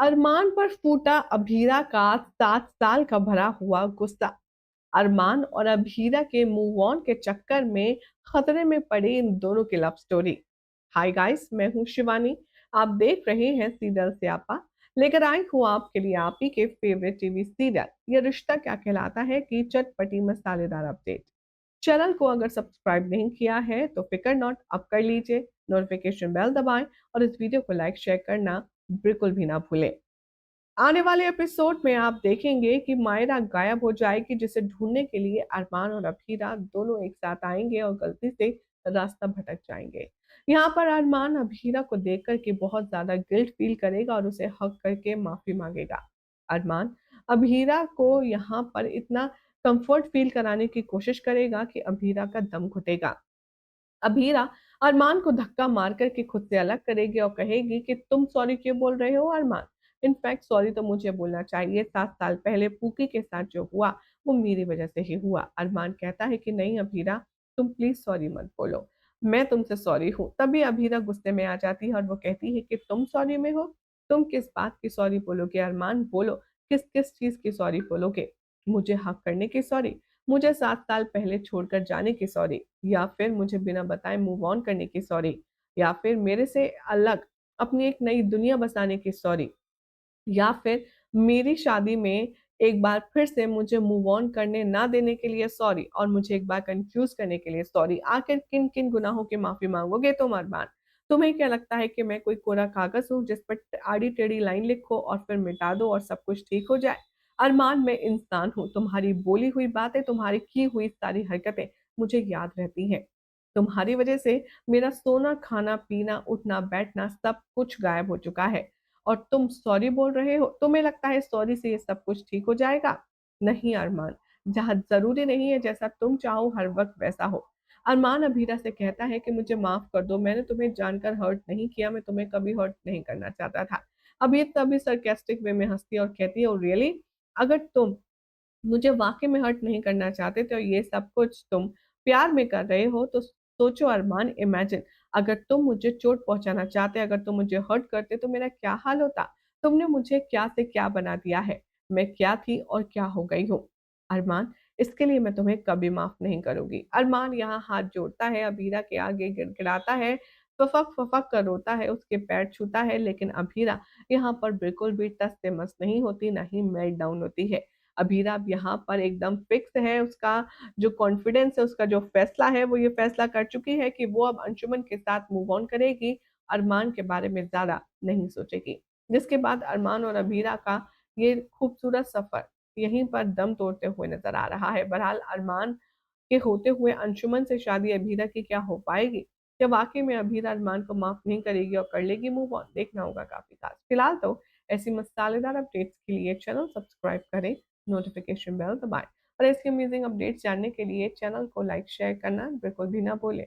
अरमान पर फूटा अभीरा का 7 साल का भरा हुआ गुस्सा। अरमान और अभीरा के मूव ऑन के चक्कर में खतरे में पड़ी इन दोनों की लव स्टोरी। हाय गाइस, मैं हूं शिवानी। आप देख रहे हैं सीरियल स्यापा। लेकर आई हूं आपके लिए आप ही के फेवरेट टीवी सीरियल ये रिश्ता क्या कहलाता है की चटपटी मसालेदार अपडेट। चैनल को अगर सब्सक्राइब नहीं किया है तो फिकर नॉट अब कर लीजिए, नोटिफिकेशन बेल दबाएं और इस वीडियो को लाइक शेयर करना बिल्कुल भी ना भूलें। आने वाले एपिसोड में आप देखेंगे कि मायरा गायब हो जाएगी, जिसे ढूंढने के लिए अरमान और अभीरा दोनों एक साथ आएंगे और गलती से रास्ता भटक जाएंगे। यहाँ पर अरमान अभीरा को देखकर के बहुत ज्यादा गिल्ट फील करेगा और उसे हक करके माफी मांगेगा। अरमान अभीरा को यहाँ पर इतना कंफर्ट फील कराने की कोशिश करेगा कि अभीरा का दम घुटेगा। अभीरा अरमान को धक्का मार कर के खुद से अलग करेगी और कहेगी कि तुम सॉरी क्यों बोल रहे हो अरमान। इनफैक्ट सॉरी तो मुझे बोलना चाहिए, 7 साल पहले पूकी के साथ जो हुआ वो मेरी वजह से ही हुआ। अरमान कहता है कि नहीं अभीरा, तुम प्लीज सॉरी मत बोलो, मैं तुमसे सॉरी हूँ। तभी अभीरा गुस्से में आ जाती है और वो कहती है कि तुम सॉरी में हो, तुम किस बात की सॉरी बोलोगे अरमान, बोलो किस किस चीज की सॉरी बोलोगे। मुझे हक करने की सॉरी, मुझे 7 साल पहले छोड़कर जाने की सॉरी, या फिर मुझे बिना बताए मूव ऑन करने की सॉरी, या फिर मेरे से अलग अपनी एक नई दुनिया बसाने की सॉरी, या फिर मेरी शादी में एक बार फिर से मुझे मूव ऑन करने ना देने के लिए सॉरी और मुझे एक बार कंफ्यूज करने के लिए सॉरी। आखिर किन किन गुनाहों की माफी मांगोगे तुम अरमान? तुम्हें क्या लगता है कि मैं कोई कोरा कागज हूँ जिस पर आड़ी टेढ़ी लाइन लिखो और फिर मिटा दो और सब कुछ ठीक हो जाए? अरमान, मैं इंसान हूँ, तुम्हारी बोली हुई बातें, तुम्हारी की हुई सारी हरकतें मुझे याद रहती हैं। तुम्हारी वजह से मेरा सोना, खाना, पीना, उठना, बैठना सब कुछ गायब हो चुका है और तुम सॉरी बोल रहे हो। तुम्हें लगता है सॉरी से ये सब कुछ ठीक हो जाएगा? नहीं अरमान, जहाँ ज़रूरी नहीं है जैसा तुम चाहो हर वक़्त वैसा हो। अरमान अभीरा से कहता है कि मुझे माफ़ कर दो, मैंने तुम्हें जानकर हर्ट नहीं किया, मैं तुम्हें कभी हर्ट नहीं करना चाहता था। अभी तभी sarcastic वे में हँसती है और कहती है, ओह रियली? अगर तुम मुझे वाक़ई में हर्ट नहीं करना चाहते तो ये सब कुछ तुम प्यार में कर रहे हो, तो सोचो अरमान, इमेजिन अगर तुम मुझे चोट पहुँचाना चाहते, अगर तुम मुझे हर्ट करते तो मेरा क्या हाल होता? तुमने मुझे क्या से क्या बना दिया है? मैं क्या थी और क्या हो गई हूँ? अरमान, इसके लिए मैं तुम्हें कभी माफ़ नहीं करूँगी। अरमान यहाँ हाथ जोड़ता है, अभीरा के आगे गिड़गिड़ाता है, फफक-फफक कर रोता है, उसके पैर छूता है, लेकिन अभीरा यहाँ पर बिल्कुल भी टस से मस नहीं होती, ना ही मेल्ट डाउन होती है। अभीरा अब यहाँ पर एकदम फिक्स है, उसका जो कॉन्फिडेंस है, उसका जो फैसला है, वो ये फैसला कर चुकी है कि वो अब अंशुमन के साथ मूव ऑन करेगी, अरमान के बारे में ज़्यादा नहीं सोचेगी। जिसके बाद अरमान और अभीरा का ये खूबसूरत सफ़र यहीं पर दम तोड़ते हुए नज़र आ रहा है। बहरहाल अरमान के होते हुए अंशुमन से शादी अभीरा की क्या हो पाएगी? क्या वाक़ई में अभीरा अरमान को माफ़ नहीं करेगी और कर लेगी मूव ऑन? देखना होगा काफ़ी ख़ास। फिलहाल तो ऐसी मसालेदार अपडेट्स के लिए चैनल सब्सक्राइब करें, नोटिफ़िकेशन बेल दबाएँ और ऐसी अमेज़िंग अपडेट्स जानने के लिए चैनल को लाइक शेयर करना बिल्कुल भी ना भूलें।